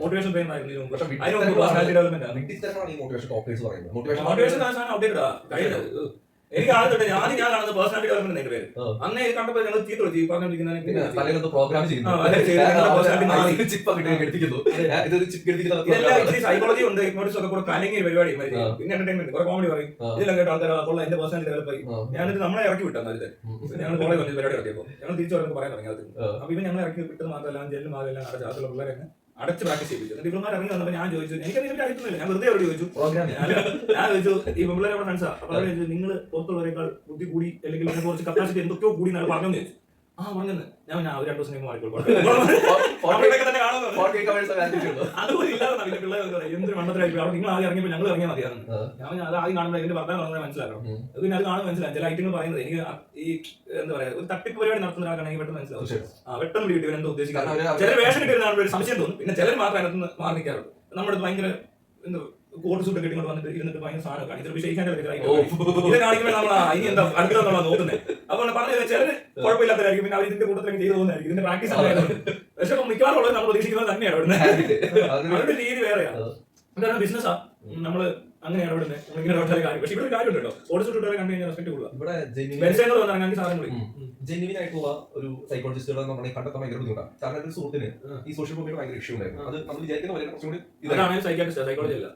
Motivation trainer ആയിരുന്നു. പക്ഷെ personality development ആണ്. വിട്ടിത്തരമാണ് ഈ മോട്ടിവേഷൻ ടോപ്പേഴ്സ് പറയുന്നത്. മോട്ടിവേഷൻ ഔട്ട്ഡേറ്റഡ് ആ. എനിക്ക് ആദ്യം ഞാൻ കാണുന്നത് പേഴ്സണാലിറ്റി ഡെവലപ്മെന്റ് എന്റെ പേര്. അന്നേ ഇത് കണ്ടപ്പോൾ ഞങ്ങൾ ചീത്ത വിളിച്ചു പ്രോഗ്രാം സൈക്കോളജി ഉണ്ട്, ഹിപ്നോട്ടിക്സ് ഒക്കെ കൂടെ കലങ്ങിയ പരിപാടി. പിന്നെ എന്റർടൈൻമെന്റ് കുറെ കോമഡി പറയും. ഇതെല്ലാം കേട്ട ആൾക്കാർ അപ്പോൾ എന്റെ പേഴ്സണാലിറ്റി ഡെവലപ്പ് ആയി. ഞാനിത് നമ്മളെ ഇറക്കി വിട്ടാൽ ഞങ്ങൾ കോളേജ് വന്നിട്ട് പരിപാടി ഇറക്കിയപ്പോൾ ഞങ്ങൾ തിരിച്ചു പറയുമ്പോൾ പറയാൻ തുടങ്ങി. അപ്പൊ ഇവൻ ഞങ്ങൾ ഇറക്കി വിട്ടത് മാത്രമല്ല ജെല്ലും മാതെല്ലാം അടച്ച അതിലുള്ള പിള്ളേരെ അടച്ച് പ്രാക്ടീസ് ചെയ്യിപ്പിച്ചു. എന്നിട്ട് ഇവന്മാർ ഇറങ്ങി വന്നപ്പോൾ ഞാൻ ചോദിച്ചു, എനിക്ക് അതിനെ അറിയത്തില്ല, ഞാൻ വെറുതെ അവരോട് ചോദിച്ചു. ഞാൻ ചോദിച്ചു ഈ പിള്ളേരെ നമ്മുടെ ഫ്രണ്ട്സാ, അപ്പൊ അവരെ ചോദിച്ചു നിങ്ങൾ പുറത്തുള്ളവരെക്കാൾ ബുദ്ധി കൂടി അല്ലെങ്കിൽ കുറച്ച് കപ്പാസിറ്റി എന്തൊക്കെയോ കൂടി എന്നാണ് പറഞ്ഞെന്ന് ചോദിച്ചു. ആ പറഞ്ഞത് ഞാൻ അവർ 2 ദിവസം മാറിക്കോളൂ അതുപോലെ ഇല്ലാതെ പിള്ളേർ എന്തൊരു മണ്ടത്തിലായിരിക്കും. അവിടെ നിങ്ങൾ ആദ്യം ഇറങ്ങിയപ്പോൾ ഞങ്ങൾ ഇറങ്ങിയാൽ മതിയായിരുന്നു. ഞാൻ അത് ആദ്യം കാണുമ്പോൾ ഇതിന്റെ വർത്തമാനം പറഞ്ഞാൽ മനസ്സിലാക്കണം. അത് പിന്നെ അത് കാണുമ്പോൾ മനസ്സിലാവും. ചില ഐറ്റങ്ങൾ പറയുന്നത് എനിക്ക് ഈ എന്താ പറയാ ഒരു തട്ടിപ്പ് പരിപാടി നടത്തുന്ന ഒരാൾക്കാണെങ്കിൽ പെട്ടെന്ന് മനസ്സിലാവും. പെട്ടെന്ന് വീട്ടിൽ ഇവരെന്തോ ഉദ്ദേശിക്കുന്നത്. ചില വേഷം കിട്ടിയിരുന്ന ഒരു സംശയം തോന്നും. പിന്നെ ചിലർ മാത്രം അതിനകത്ത് മാറി നിൽക്കാറുണ്ട്. നമ്മുടെ ഭയങ്കര എന്തോ കോട്ട് സൂട്ട് കെട്ടി വന്നിട്ട് ഇരുന്നിട്ട് ഭയങ്കര സാധനം കാണിച്ചിട്ട് വിഷയിക്കാൻ്റെ ഇത് കാണിക്കുമ്പോൾ നമ്മൾ ഇനി എന്താ അടുക്കള നോക്കുന്നത്. അപ്പോൾ പറഞ്ഞത് ചിലര് കുഴപ്പമില്ലാത്തവരായിരിക്കും. പിന്നെ അവർ ഇതിന്റെ കൂട്ടത്തിലേക്ക് ചെയ്തു പോകുന്നതായിരിക്കും. ഇതിന്റെ പ്രാക്ടീസ് ആയിരുന്നു. പക്ഷെ മിക്കവാറും ഉള്ളത് നമ്മൾ പ്രതീക്ഷിക്കുന്നത് തന്നെയാണ് ഇവിടുന്ന്. അവരുടെ രീതി വേറെയാണ്. എന്താണ് ബിസിനസ്സാ നമ്മള് അങ്ങനെ ഇടപെടുന്നത്. നമ്മളിങ്ങനെ ഇടപെട്ടാൽ കാര്യം. പക്ഷെ ഇവിടെ ഒരു കാര്യം ഉണ്ടോ, കോട്ട് സൂട്ട് ഇട്ടാൽ കണ്ടു കഴിഞ്ഞാൽ റെസ്പെക്ട് കൊടുക്കുക. ഇവിടെ ജെന്യൂൻ ആയിട്ടുള്ള ഒരു സൈക്കോളജിസ്റ്റുകളെ നമ്മൾ കണ്ടെത്താൻ ഭയങ്കര ബുദ്ധിമുട്ടാണ്. കാരണം ഒരു സുഹൃത്തിന് ഈ സോഷ്യൽ മീഡിയ ഭയങ്കര ഇഷ്യൂ ഉണ്ടായിരുന്നു. അത് നമ്മൾ വിചാരിക്കുന്ന പോലെ കുറച്ചുകൂടി സൈക്കോളജി അല്ല.